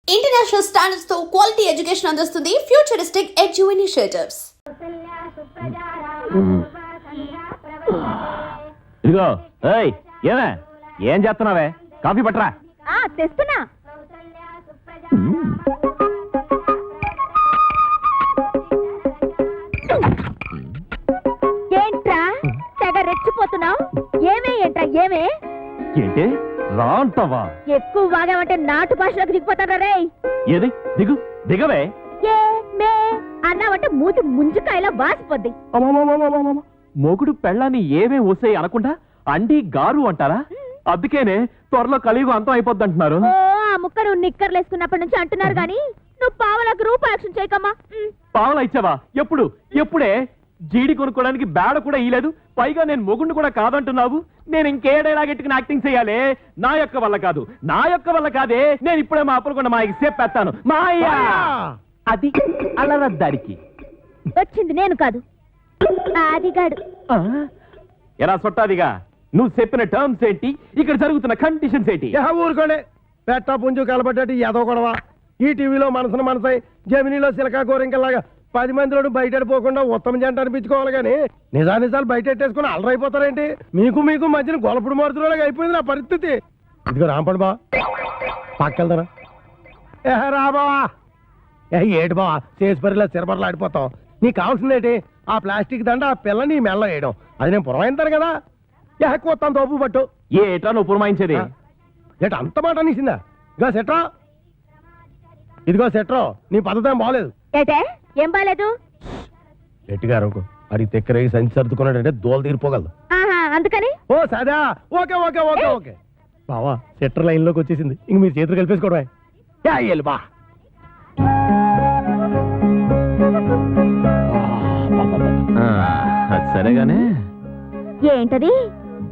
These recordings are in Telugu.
ఇంటర్నేషనల్ స్టాండర్డ్స్ తో క్వాలిటీ ఎడ్యుకేషన్ అందిస్తుంది ఫ్యూచరిస్టిక్ ఎడ్యు ఇనిషియేటివ్స్. ఇదిగో ఏయ్ ఏమే ఏం చేస్తున్నావే? కాఫీ పట్టరా. తెస్తున్నా. ఏంట్రా తెగ రెచ్చిపోతున్నావు? ఏంట్రా ఏమే? ఏంటి రా అంటావా? ఎక్కువ వాగామంటే నాటు భాషలోకి దిగిపోతారా రే? ఏది దిగు దిగవే. ఏ మే అన్నావంటే మూతి ముంచుకాయలా వాసిపోద్ది. మొగుడు పెళ్ళాన్ని ఏమే వస్తే అనకుండా అండి గారు అంటారా? అందుకేనే త్వరలో కలియుగ అంతం అయిపోద్ది అంటున్నారు. ఓ ఆ ముక్క నువ్వు నిక్కర్లు వేసుకున్నప్పటి నుంచి అంటున్నారు గాని నువ్వు పావలకు రూపాయక్షం చేయకమ్మా. పావలా ఇచ్చావా? ఎప్పుడు? ఎప్పుడే? జీడి కొనుక్కోడానికి బేడ కూడా ఇయ్యలేదు. పైగా నేను మొగుడిని కూడా కాదంటున్నావు. నేను ఇంకేడైలాగెట్టుకుని యాక్టింగ్ చేయాలి? నా యొక్క వల్ల కాదు, నా యొక్క వల్ల కాదే. నేను ఇప్పుడే మా అప్పులకుండా మా చెప్పేస్తాను. మాయా అది అలరద్దారికి వచ్చింది నేను కాదు, ఆదిగాడు. ఎలా సొట్టాదిగా? నువ్వు చెప్పిన టర్మ్స్ ఏంటి? ఇక్కడ జరుగుతున్న కండిషన్స్ ఏంటి? ఊరుకోండి. పెట్ట పుంజు కలబడ్డట్టు ఏదో గొడవ. ఈ టీవీలో మనసును మనసై, జమినీలో సిలకా గోరింకల్లాగా 10 మందిలో బయట పోకుండా ఉత్తమ జంట అనిపించుకోవాలి కానీ నిజానిజాలు బయట ఎట్టేసుకుని అలరైపోతారేంటి? మీకు మీకు మధ్యన గొలపుడు మారుతున్నలాగా అయిపోయింది నా పరిస్థితి. ఇదిగో రాంపడు బా పక్కెళ్తారా? రా బావా. ఏటి బావా చేసి పరిలా సిరబర్లు ఆడిపోతావు. నీకు కావాల్సింది ఏంటి? ఆ ప్లాస్టిక్ దండ ఆ పిల్ల నీ మెల్ల వేయడం. అది నేను పురమాయింతాను కదా. కొత్తాను తోపు పట్టు. ఏటా నువ్వు పురమాయించేది? ఏట అంత మాట అనేసిందా? ఇగో సెట్రా, ఇదిగో సెట్రో, నీ పద్ధతి ఏం బాగలేదు. ఏటే ఏం బాలేదు? గట్టిగా అరకు. అడిగి తెక్కరేగి సంచి సర్దుకున్నాడంటే దోలు తీరిపోగలదు. అందుకని ఓ సదా. ఓకే ఓకే ఓకే ఓకే బావా, సెట్టర్ లైన్ లోకి వచ్చేసింది. ఇంక మీరు చేతులు కలిపేసుకోవడమే. బా సరేగానే ఏంటది?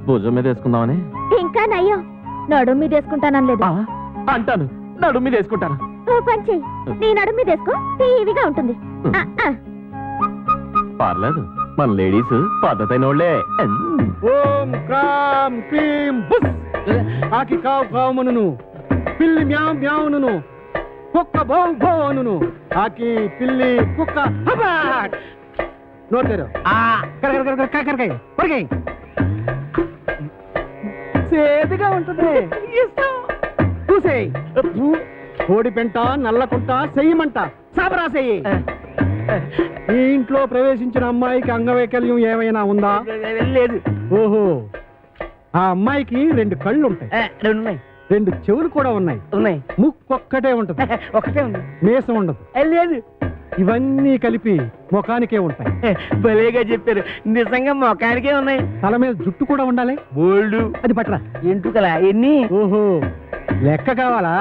భుజం మీద వేసుకుందామని. ఇంకా నయ్యో నడుము మీద వేసుకుంటానలేదు. అంటాను నడుము మీద వేసుకుంటాను. పంచి నీ నడుము మీద వేసుకో, టీవీగా ఉంటుంది. పర్లేదు, మన లేడీస్ పద్ధతైన వాళ్ళే. ఓం క్రాం క్లీం బుస్. ఆకి కావు కావుమనును, పిల్లి మ్యావ్ మ్యావును, కుక్క భౌ భౌనును, ఆకి పిల్లి కుక్క హబాట్. నోటారు సేదుగా ఉంటుంది. చూసేయి. కోడి పెంట నల్లకుంట చెయ్యమంట సాబరా చెయ్యి. ఈ ఇంట్లో ప్రవేశించిన అమ్మాయికి అంగవైకల్యం ఏమైనా ఉందా? లేదు. ఓహో, ఆ అమ్మాయికి 2 కళ్ళు ఉంటాయి. 2 చెవులు కూడా ఉన్నాయి. ముక్కొక్కటే ఉంటది. ఒకటే ఉంది. మీసం ఉండదు. లేదు. ఇవన్నీ కలిపి ముఖానికే ఉంటాయి. భలేగా చెప్పారు. నిజంగా ముఖానికే ఉన్నాయి. తల మీద జుట్టు కూడా ఉండాలి. బోల్డ్. అది పట్టరా. ఎంటుకలా ఎన్ని? ఓహో, లెక్క కావాలా?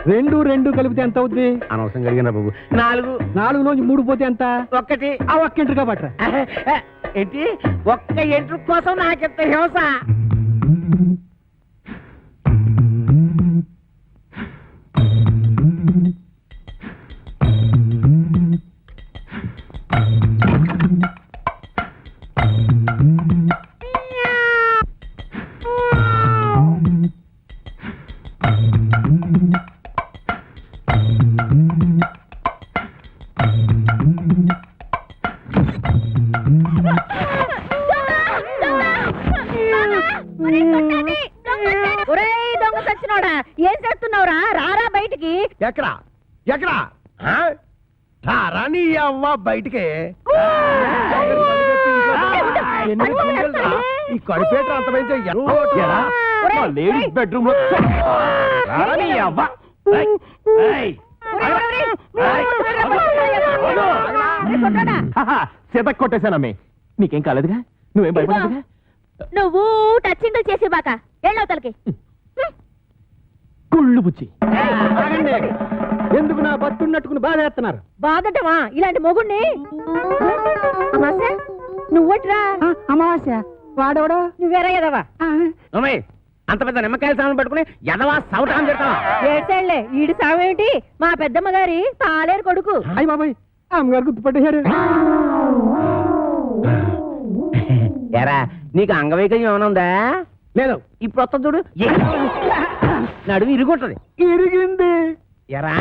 2 కలిపితే ఎంత అవుద్ది? అనవసరం కలిగిన బాబు. 4 నుంచి 3 పోతే ఎంత? 1. ఆ ఒక్క ఎంట్రుగా పట్టరా. ఏంటి ఒక్క ఎంట్రు కోసం నాకెంత హింస? దొంగ సచ్చినోడా, ఏం చేస్తున్నావురా? రారా బయటికి. ఎక్కడా ఎక్కడా నీ అవ్వ బయటికి. ఈ కడిపేట అంత లేడీస్ బెడ్రూమ్ లో చేత కొట్టేశానమ్మే. నీకేం కాలేదుగా? నువ్వేం భయపడదుగా? నువ్వు టచ్చింగ్ చేసి బాక ఎళ్ళవతలకి. కుళ్ళు బుచ్చి. ఎందుకు నా బతున్నట్టుకుని బాధ వేస్తున్నారు? బాధటమా ఇలాంటి మొగుణ్ణి? అమాసా నువ్వట్రా. అమావాస్య వాడవడా? నువ్వేరా ఎదవా? అంత పెద్ద నిమ్మకాయల సామాన్ పట్టుకుని ఎదవా సౌటాన్ని చెప్తావా? ఏడ్చాళ్లే ఈడి సావేమిటి? మా పెద్దమ్మ గారి తాలేరు కొడుకు. అయ్య బాబాయ్, అమ్మగారు గుర్తుపట్టేశారు. ఎరా నీకు అంగవైకల్యం ఏమైనా ఉందా? లేదు. ఇప్పుడు వస్తా చూడు. నడుము ఇరుగుంటది. ఇరిగింది. ఎరా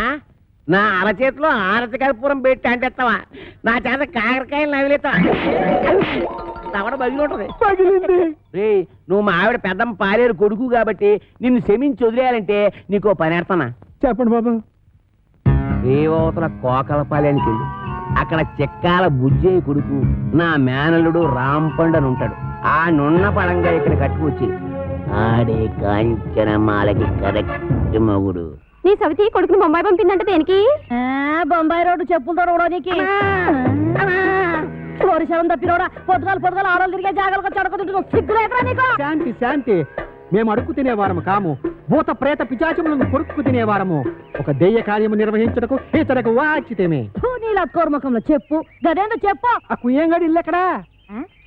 నా అరచేతిలో ఆరతి కర్పూరం పెట్టి అంటేస్తావా నా చేత కాకరకాయలు నవిలేస్తావా తవడ బగిలి ఉంటది పగిలింది. రేయ్ నువ్వు మా ఆవిడ పెద్దమ్మ పాలేరు కొడుకు కాబట్టి నిన్ను క్షమించి వదిలేయాలంటే నీకో పని ఏడతానా చెప్పండి బాబు. రేవతల కోకలపాలెనికి వెళ్ళి అక్కడ చెక్కాల బుజ్జయ్య కొడుకు నా మేనల్లుడు రాంపండు అని ఉంటాడు. ఆ నున్న పడంగా ఇక్కడ కట్టుకొచ్చి ఆడే కాంచనమాలకి కరెక్ట్ మగుడు. నీ సవితి కొడుకుని బొంబాయి పంపిందంటే దేనికి బొంబాయి రోడ్డు చెప్పులతో రోడోనికి శవం తప్పినోడా పొద్దుగాలు ఆడలు తిరిగే జాగాలకు చడకతుంటు సిగ్గులేకరా నీకు. శాంతి శాంతి మేము అడుక్కు తినేవారము కాము, భూత ప్రేత పిచాచములను కొరుక్కు తినేవారము. ఒక దెయ్య కార్యము నిర్వహించటకు ఇతరకు వాచితేమే. నీళ్ళ కోర్మకంలో చెప్పు గదేందో చెప్పు. ఆ కుయ్యంగాడు ఇల్లు ఎక్కడా?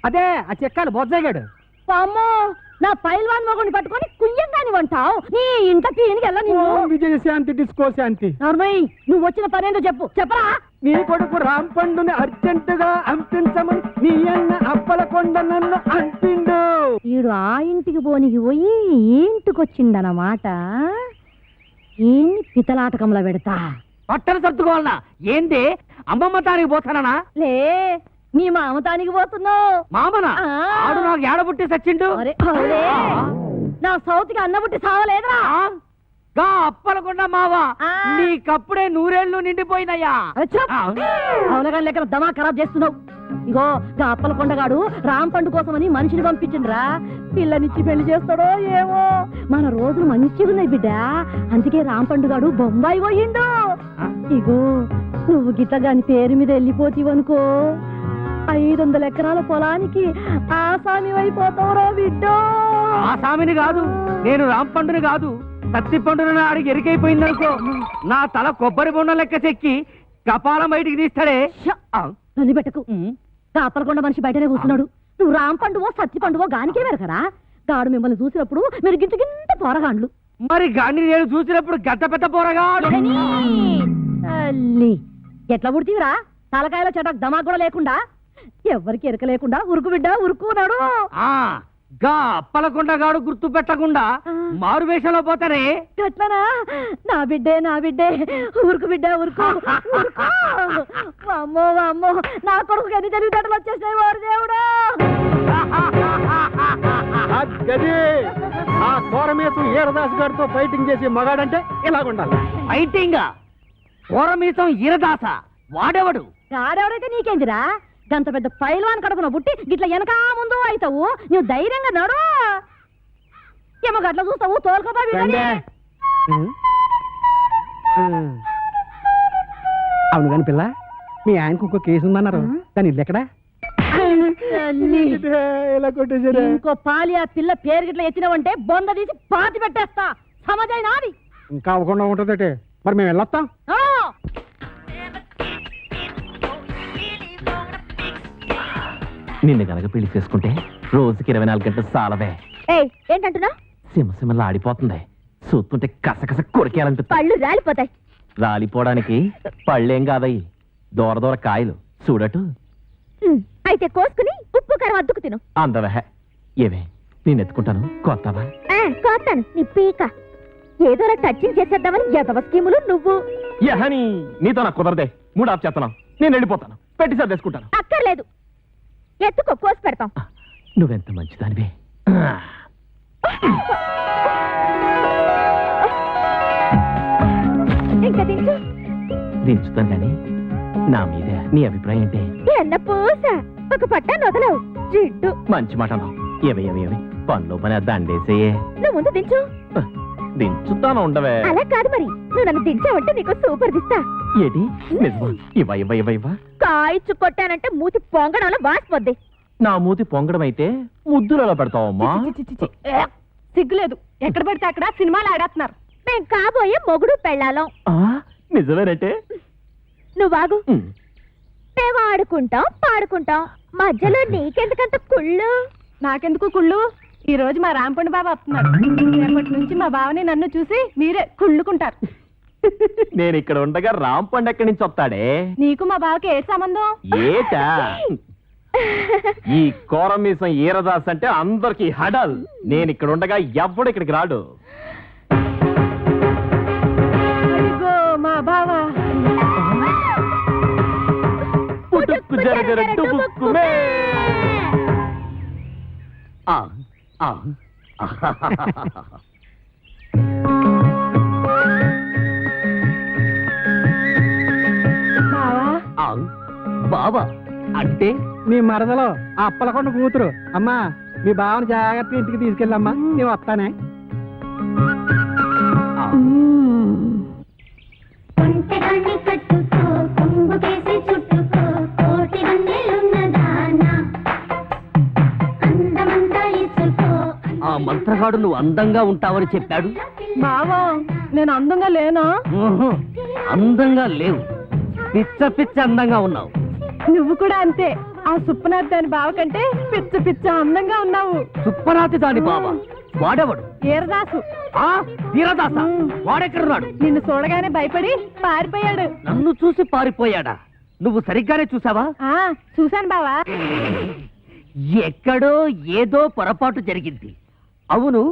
అదే ఆ చెక్కాలు బొజ్జగాడు. అమ్మో నా పైల్వాన్ మొగుని పట్టుకొని కుయ్యంగాని వంటావు. నీ ఇంటకి ఎనికెళ్ళ విజయ శాంతి డిస్కో శాంతి. నర్మయ్య నువ్వు వచ్చిన పనేందో చెప్పు చెప్పరా. నీ కొడుకు రాంపండుని అర్జెంటుగా అంపించమని నీ అన్న అప్పల కొండ నన్ను అంపిండు. ఈడు ఆ ఇంటికి పోనికి పోయి ఈ ఇంటికొచ్చిండనమాట. ఏన్ని పితలాటకంలో పెడతా. పట్టణ సర్దుకోవాలనా ఏంది? అమ్మమ్మ తానికి పోతానా? లే నీ మామతానికి పోతున్నావు. మామనా? ఆడు నాకు ఏడబుట్టి సచ్చిండు. అరే అవునే నా సౌతికి అన్నబుట్టి సావలేదురా. గా అప్పలకొండ మావా ఆ. నీకప్పుడే నూరేళ్లు నిండిపోయినయ్యా. అవునగా లెక్కన దమా ఖరాబ్ చేస్తున్నావు. ఇగో గా అప్పల కొండగాడు రాంపండు కోసమని మనిషిని పంపించిండ్రా. పిల్లనిచ్చి పెళ్లి చేస్తాడో ఏమో. మన రోజులు మంచిగా ఉన్నాయి బిడ్డ. అందుకే రాంపండుగాడు బొంబాయి పోయిండు. ఇగో నువ్వు గిట్టగాని పేరు మీద వెళ్ళిపోతీవనుకో 500 ఎకరాల పొలానికి ఆసామి అయిపోతావురో బిడ్డో. ఆ సామిని కాదు, నేను రాంపండుని కాదు, తత్తి పండుని ఆడికి ఎరికైపోయిందనుకో నా తల కొబ్బరి బొండ లెక్క చెక్కి కపాలం బయటికి తీస్తాడే. నన్ను పెట్టకు. అప్పలకొండ మనిషి బయటనే కూర్చున్నాడు. నువ్వు రాంపండువో సత్తి పండువో గానికే వెరకరా. గాడు మిమ్మల్ని చూసినప్పుడు మీరు గింత గింత పోరగాండ్లు. మరి గాంధీ నేను చూసినప్పుడు గద్ద పెద్ద పోరగాడు. తల్లి ఎట్లా పుడితీవిరా? తలకాయల చటక్ దమా కూడా లేకుండా ఎవరికి ఎరక లేకుండా ఉరుకు బిడ్డ ఉరుకున్నాడు. ఆ గా అప్పలకొండగాడు గుర్తు పెట్టకుండా మారు వేషంలో పోతారే. ఎట్లనా? నా బిడ్డే ఉరుకు బిడ్డ ఉరుకు ఉరుకు. అమ్మో అమ్మో నా కొడుకు ఎన్ని తెలివితేటలు వచ్చేసాయి వారు దేవుడు. గది ఆ కోరమేసం ఈరదాస్ గారితో ఫైటింగ్ చేసి మగాడంటే ఇలాగుండాలి. ఫైటింగ్ కోరమేసం ఈరదాస వాడెవడు? గాడెవడైతే నీకేందిరా? గంత పెద్ద పైల్వాన్ కడుపున పుట్టి గిట్ల వెనకా ముందు అవుతావు. నువ్వు ధైర్యంగా నడు. ఏమో గట్ల చూస్తావు తోలుకోపా. అవును కాని పిల్ల, మీ ఆయనకు ఇంకో కేసు ఉందన్నారు. దాని ఇల్లు ఎక్కడా? ఇలా కొట్టేసారా? ఇంకో పాలి ఆ పిల్ల పేరు గిట్ల ఎత్తినావంటే బొంద తీసి పాతి పెట్టేస్తా. సమజైనా అది ఇంకా అవ్వకుండా ఉంటుందటే. మరి మేము వెళ్ళొస్తాం. నిన్ను గనక పెళ్లి చేసుకుంటే రోజుకి 24 గంటలు సాలవే. ఏంటంటున్నా? సింహసింహలా ఆడిపోతుంది. చూస్తుంటే కసకస కొరికేయాలనిపిస్తుంది. పళ్ళు రాలిపోతాయి. రాలిపోవడానికి పళ్ళేం కాదయ్యి, దూర దూర కాయలు చూడటు. అయితే కోసుకుని ఉప్పు కారం అద్దుకు తిను. అందవే ఏవే నేను ఎత్తుకుంటాను. కొత్తవా? కోస్తాను నీ పీక. ఏదో టచింగ్ చేసేద్దామని ఎదవ స్కీములు నువ్వు. యహని నీతో నాకు కుదరదే. మూడు ఆఫ్ చేస్తున్నావు. నేను వెళ్ళిపోతాను. పెట్టి సర్దేసుకుంటాను. అక్కర్లేదు, ఎత్తుకో కోసి పెడతాం. నువ్వెంత మంచిదానివే. ఇంకా దించు. దించుతాను కానీ నా మీద నీ అభిప్రాయం ఏంటి? ఎన్న పూస ఒక పట్ట నొదలవు జిడ్డు. మంచి మాట అన్నావు. ఏవే పనిలో పని దండేసేయే. నువ్వు ముందు దించు. దించుతాను ఉండవే. అలా కాదు మరి, నువ్వు నన్ను దించావంటే నీకు సూపర్ దిస్తా. ఏటి నిజమా? ఇవ్వ కాయిచ్చు కొట్టానంటే మూతి పొంగడంలో వాసిపోద్ది. నా మూతి పొంగడం అయితే ముద్దులలో పెడతావమ్మా. సిగ్గులేదు. ఎక్కడ పెడితే అక్కడ సినిమాలు ఆడేస్తున్నారు. మేం కాబోయే మొగుడు పెళ్ళాలం. నిజమేనంటే నువ్వాగు. మేము ఆడుకుంటాం పాడుకుంటాం, మధ్యలో నీకెందుకంత కుళ్ళు? నాకెందుకు కుళ్ళు? ఈ రోజు మా రాంపండు బాబు వస్తున్నారు. రేపటి నుంచి మా బావని నన్ను చూసి మీరే కుళ్ళుకుంటారు. నేను ఇక్కడ ఉండగా రాంపండు ఎక్కడి నుంచి వస్తాడే? నీకు మా బావకి ఏ సంబంధం? ఏటా ఈ కోరమీసం ఈరదాస్ అంటే అందరికి హడల్. నేను ఇక్కడ ఉండగా ఎవ్వడు ఇక్కడికి రాడు. అదిగో రెడ్డు బుక్కుమే. ఆ, ఆ, ఆ, బావా అంటే మీ మరదలో ఆ అప్పలకొండ కూతురు అమ్మా మీ బావని జాగ్రత్తగా ఇంటికి తీసుకెళ్ళమ్మా నేను వస్తానే. ఆ, ఒంటెగాన్ని కట్టుకో కొంగుకేసి చుట్టుకో కోటి వన్నెలున్నదానా అందమంతా ఇచ్చుకో. ఆ మంత్రగాడు నువ్వు అందంగా ఉంటావని చెప్పాడు. బావా నేను అందంగా లేనా? ఊహు, అందంగా లేవు, పిచ్చ పిచ్చ అందంగా ఉన్నావు. నువ్వు కూడా అంతే. ఆ సుప్పనాథ్ దాని బావ కంటే పిచ్చ పిచ్చ అందంగా ఉన్నావు. సుప్పనాతి దాని బావ వాడెవడు? ఈరదాసు ఆ వీరదాస వాడెక్కడున్నాడు? నిన్ను చూడగానే భయపడి పారిపోయాడు. నన్ను చూసి పారిపోయాడా? నువ్వు సరిగ్గానే చూసావా? ఆ చూశాను బావా. ఎక్కడో ఏదో పొరపాటు జరిగింది. అవును,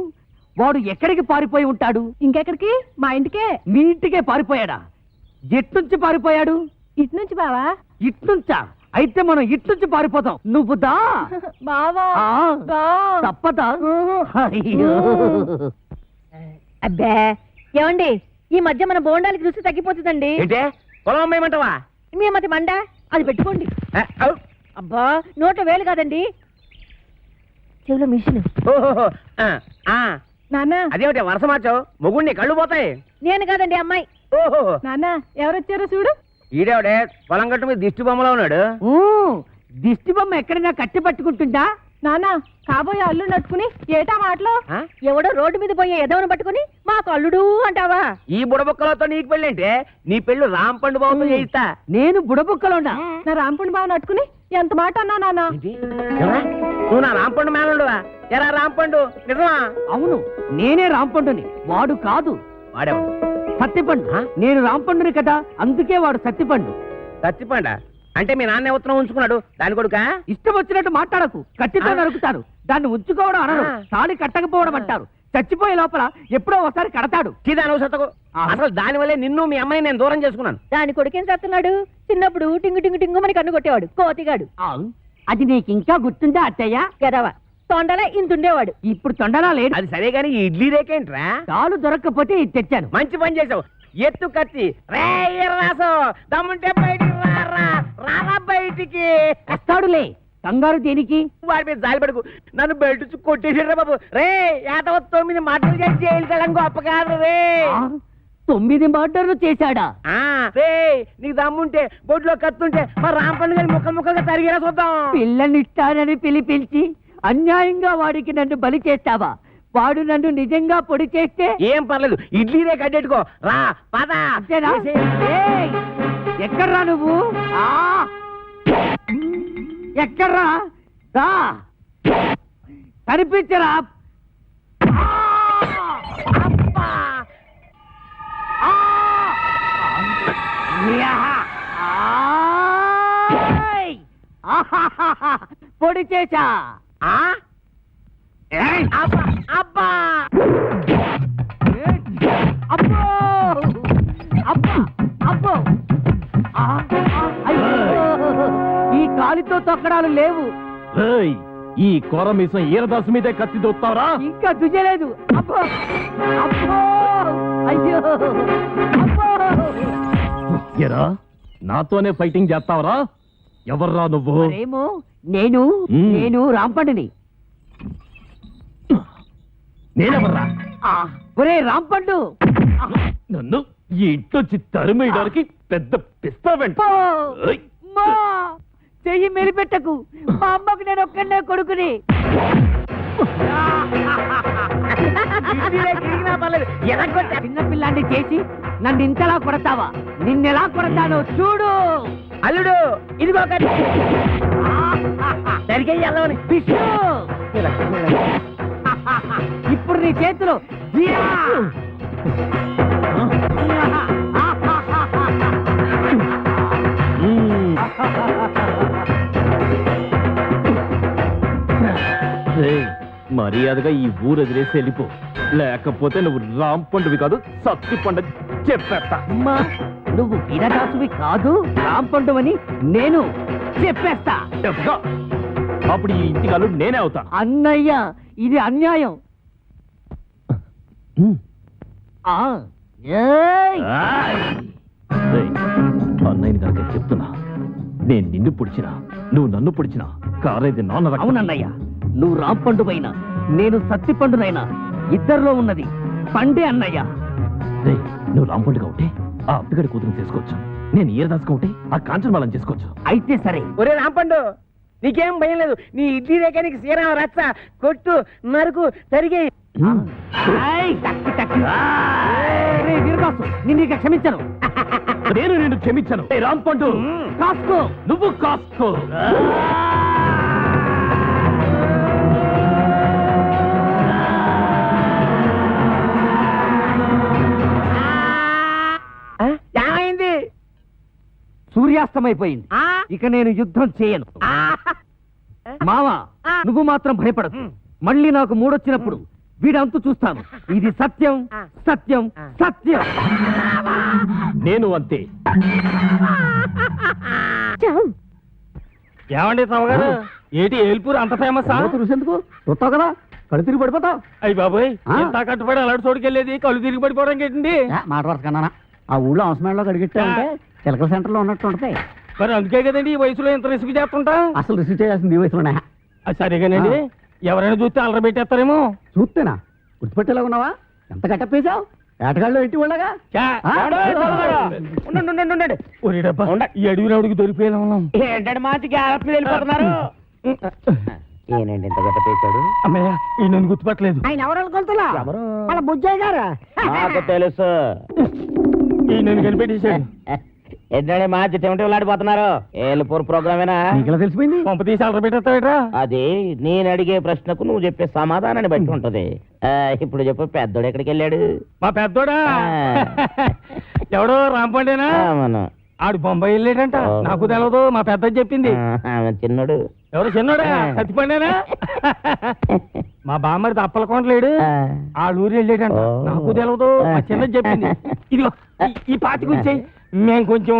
వాడు ఎక్కడికి పారిపోయి ఉంటాడు? ఇంకెక్కడికి? మా ఇంటికే. మీ ఇంటికే పారిపోయాడా? ఎట్నుంచి పారిపోయాడు? ఇటు నుంచి బావా. ఇట్నుంచా? అయితే మనం ఇట్నుంచి పారిపోతాం. నువ్వు దా. బావా ఆ, దా. తప్పదా? అయ్యో. అబ్బే ఏమండి, ఈ మధ్య మన బోండాలకి రుచి తగ్గిపోతుందండి. ఏంటే పొలం అమ్మేయమంటావా? మీ మతి మండ అది పెట్టుకోండి. అబ్బా నోట్లో వేలు కాదండి, చెవిలో మిషన్. నాన్న అదేమిటి వరుస మార్చావు? మొగుడిని కళ్ళు పోతాయి. నేను కాదండి అమ్మాయి. ఓహో, నాన్న ఎవరొచ్చారో చూడు. ఈడేవిడే పొలం గట్టు మీద దిష్టి బొమ్మలో ఉన్నాడు. దిష్టి బొమ్మ ఎక్కడైనా కట్టి పట్టుకుంటుందా? నాన్న కాబోయే అల్లు నట్టుకుని ఏటా మాటలో. ఆ? ఎవడో రోడ్డు మీద పోయే ఎదవను పట్టుకుని మాకు అల్లుడు అంటావా? ఈ బుడబుక్కలతో నీకు పెళ్ళి అంటే నీ పెళ్ళు రాంపండు బాబుతో చేయిస్తా. నేను బుడబుక్కలోనా? నా రాంపుణి బావ నట్టుకుని ఎంత మాట అన్నా నాన్న. నువ్వు నా రాంపండు మేనలుడువా? ఎరా రాంపండు నిజమా? అవును, నేనే రాంపండుని, వాడు కాదు. వాడేవాడు సత్తిపండు. నేను రాంపండుని కదా, అందుకే వాడు సత్తిపండు. సత్తిపండ అంటే మీ నాన్న ఉత్తరం ఉంచుకున్నాడు దాని కొడుక? ఇష్టం వచ్చినట్టు మాట్లాడకు, కత్తితో నరుకుతాను. దాన్ని ఉంచుకోవడం అనరు, తాళి కట్టకపోవడం అంటారు. చచ్చిపోయే లోపల ఎప్పుడో ఒకసారి కడతాడు. అసలు దాని వల్లే నిన్ను మీ అమ్మాయి నేను దూరం చేసుకున్నాను. దాని కొడుకేం చేస్తున్నాడు? చిన్నప్పుడు టింగు టింగు టింగు మని కన్ను కొట్టేవాడు, కోతిగాడు. అది నీకు ఇంకా గుర్తుందా అత్తయ్య? ఎదవ తొండలా ఇంతుండేవాడు. ఇప్పుడు తొండలా లేడు. అది సరే గాని ఇడ్లీ రేకేంట్రా? తాలు దొరక్కపోతే ఇది తెచ్చాను. మంచి పని చేసావు. ఎత్తు కత్తి రాసు దమ్ముంటే బయటికి రారా బయటికి. వస్తాడులే, కంగారు దేనికి? వాడి మీద జాలి పడుకు, నన్ను బయట కొట్టేసాడు బాబు. రే 9 మర్డర్లు చేసి జైలు తెలం గొప్ప కాదు రే. 9 మర్డర్లు చేశాడా? రే నీకు దమ్ముంటే బొడ్లో కత్తుంటే మా రాంపండు గారి ముక్కలు ముక్కలుగా తరిగేలా చూద్దాం. పిల్లనిస్తానని పిలిపించి అన్యాయంగా వాడికి నన్ను బలి చేస్తావా? వాడు నన్ను నిజంగా పొడి చేస్తే ఏం పర్లేదు, ఇడ్లీనే కట్టెట్టుకో. రా పద. ఎక్కడ్రా నువ్వు? ఎక్కడ్రా? రా కనిపించరా? పొడి చేశా. అబ్బా అబ్బో అబ్బా అబ్బో. ఈ కాలితో తొక్కడాలు లేవు. ఏయ్, ఈ కొర మీసం ఈరదాసు మీదే కత్తి దొత్తావరా? ఇంకా దుజలేదు. అబ్బో అబ్బో అయ్యో అబ్బో. ఎరా నాతోనే ఫైటింగ్ చేస్తావరా? ఎవర్రా నువ్వు? ఏమో నేను నేను రాంపండుని. నేనెవర్రా? ఒరే రాంపండు, నన్ను ఈ ఇంట్లోంచి తరిమేయడానికి పెద్ద పిస్తా వెంట. చెయ్యి మెలిపెట్టకు, మా అమ్మకు నేను ఒక్కడే కొడుకుని. చిన్నపిల్లాన్ని చేసి నన్ను ఇంతలా కొడతావా? నిన్నెలా కొడతానో చూడు. అల్లుడు ఇదిగో సరిగేయాలని ఇప్పుడు నీ చేతిలో మర్యాదగా ఈ ఊరు వదిలేసి వెళ్ళిపో, లేకపోతే నువ్వు రాంపండువి కాదు సత్తిపండు చెప్పేస్తా. అమ్మా నువ్వు వీరదాసువి కాదు, రాంపండు అని నేను చెప్పేస్తా. చెప్పుకో. అప్పుడు ఈ ఇంటికి అల్లుడు నేనే అవుతా. అన్నయ్య ఇది అన్యాయం. ఆ, ఏయ్! ఏయ్, అన్నయ్యని కనుక చెప్తున్నా, నేను నిన్ను పుడిచినా నువ్వు నన్ను పుడిచినా కారేది నాన్న రక్తం. అవునన్నయ్య, నువ్వు రాంపండు పైన నేను సత్తిపండునైనా ఇద్దరిలో ఉన్నది పండే అన్నయ్య. రేయ్, నువ్వు రాంపండుగా ఉంటే ఆ అప్పిగడి కూతురు చేసుకోవచ్చు, నేను ఈరదాసుగా ఉంటే ఆ కాంచనమాలం చేసుకోవచ్చు. అయితే సరే. ఒరే రాంపండు, నీకేం భయం లేదు. నీ ఇడ్లీ రేఖ నీకు శ్రీరామ రచ్చ కొట్టు నరుకు తరిగే. వీరదాసు, నిన్ను ఇక క్షమించను. నేను నిన్ను క్షమించను. ఏయ్ రాంపండు, కాసుకో. నువ్వు కాసుకో. ఏమైంది? సూర్యాస్తమైపోయింది. ఇక నేను యుద్ధం చేయను. మావా, నువ్వు మాత్రం భయపడదు. మళ్ళీ నాకు మూడొచ్చినప్పుడు వీడంతు చూస్తాను. ఇది సత్యం, సత్యం, సత్యం. నేను అంతే. ఏమండి తమగారు, ఏటి ఏల్పూర్ అంత ఫేమస్? ఎందుకు చూస్తావు కదా, కళ్ళు తిరిగి పడిపోతావు. అయ్యి బాబోయ్, ఎంత కట్టుబడి అలాంటి చోటుకెళ్ళేది కళ్ళు తిరిగి పడిపోవడం ఏంటండి? మాట వరుస కన్నా ఆ ఊళ్ళో అవసరంలో కడిగిట్టే చిలకల సెంటర్ లో ఉన్నట్టు ఉంటాయి. మరి అందుకే కదండి ఈ వయసులో ఎంత రిస్క్ చేస్తుంటా. అసలు రిసీవ్ చేయాల్సింది ఈ వయసులోనే. అది సరిగానండి, ఎవరైనా చూస్తే అలర పెట్టేస్తారేమో. చూస్తేనా గుర్తుపెట్టేలా ఉన్నావా? ఎంత కట్టప్పేశావు ఏటగాళ్ళు ఇంటి వాళ్ళగా. ఈ అడవి రావుడికి దొరికిపోయేలా ఉన్నాం. ఏంటంటే మాటికి వెళ్ళిపోతున్నారు. ఏనండి ఎంత కట్టపేశాడు? అమ్మయ్య, ఈ నన్ను గుర్తుపట్టలేదు. ఆయన ఎవరు అనుకుంటున్నా? వాళ్ళ బుజ్జయ్య గారా? నాకు తెలుసు. ఈ నన్ను కనిపెట్టేశాడు. ఏంటంటే మా చెమట వెళ్ళాడిపోతున్నారు. ఏలుపూర్ ప్రోగ్రామేనా? నీకెలా తెలిసిపోయింది? పంప తీసి అలర పెట్టేస్తావేట్రా? అది నేను అడిగే ప్రశ్నకు నువ్వు చెప్పే సమాధానాన్ని బట్టి ఉంటది. ఇప్పుడు చెప్పు, పెద్దోడు ఎక్కడికి వెళ్ళాడు? మా పెద్దోడా? ఎవడో రాంపండేనా? మనం ఆడు బొంబాయి వెళ్ళాడంట. నాకు తెలవదు, మా పెద్ద చెప్పింది. చిన్నోడు ఎవరు చిన్నోడా? సత్తిపండేనా? మా బామ్మడి అప్పలకొండలేడు, ఆ ఊరు వెళ్ళాడంట. నాకు తెలవదు, మా చిన్నది చెప్పింది. ఇదిగో ఈ పాతి కూర్చాయి, మేము కొంచెం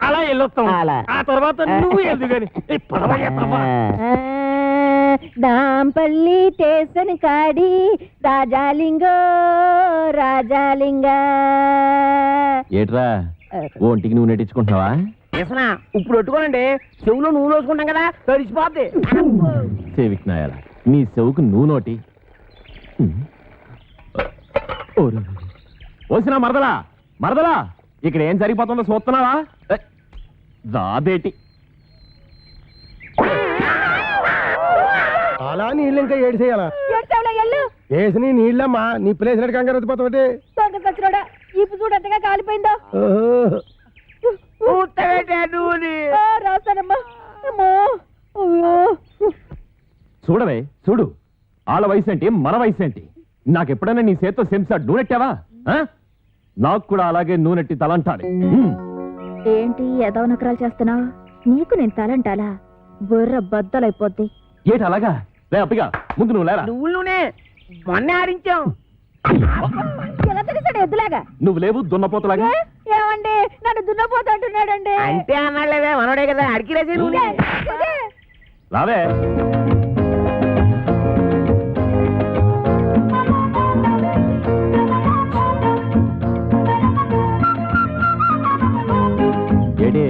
అలా వెళ్ళొస్తాం. ఆ తర్వాత నువ్వు ఎందుకని దాంపల్లి స్టేషన్ కాడి రాజాలింగో రాజాలింగ. ఏట్రా ఒంటికి నువ్వు నెట్టించుకుంటున్నావా? ఇప్పుడు పెట్టుకోనండి, చెవులో నువ్వు లోసుకుంటాం కదా, తడిసిపోద్ది. సేవిక్నాయాల నీ చెవుకు నువ్వు నోటి. ఓసినా మరదలా, మరదలా, ఇక్కడ ఏం జరిగిపోతుందో చూస్తున్నావా? రాదేటి అలా నీళ్ళు ఇంకా ఏడు చేయాలా? వేసి నీళ్ళమ్మా, నీ ప్లేస్ నడి కంగారు వచ్చిపోతావు. ఇప్పు చూడు ఎంతగా కాలిపోయిందో. రాస్తానమ్మా. చూడవే చూడు, వాళ్ళ వయసు ఏంటి మన వయసు ఏంటి? నాకెప్పుడైనా నీ చేత్తో సెంసా నూనెట్టావా? నాకు కూడా అలాగే నూనెట్టి తలంటాలి. ఏంటి ఎదవ నకరాలు చేస్తున్నావు? నీకు నేను తలంటాలా? బుర్ర బద్దలైపోద్ది. ఏటి అలాగా? లే అప్పిగా, ముందు నువ్వు లేరా. నువ్వునే మొన్న ఆడించాం. ఎలా తెలిసాడు ఎద్దులాగా? నువ్వు లేవు దున్నపోతలాగా. ఏమండి, నన్ను దున్నపోతు అంటున్నాడండి. అంటే అన్నాడులేవే, మనోడే కదా, అడిగిరేసి నువ్వు. రావే. ఏటి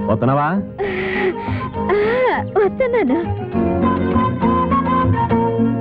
వస్తున్నావా? వస్తున్నాను.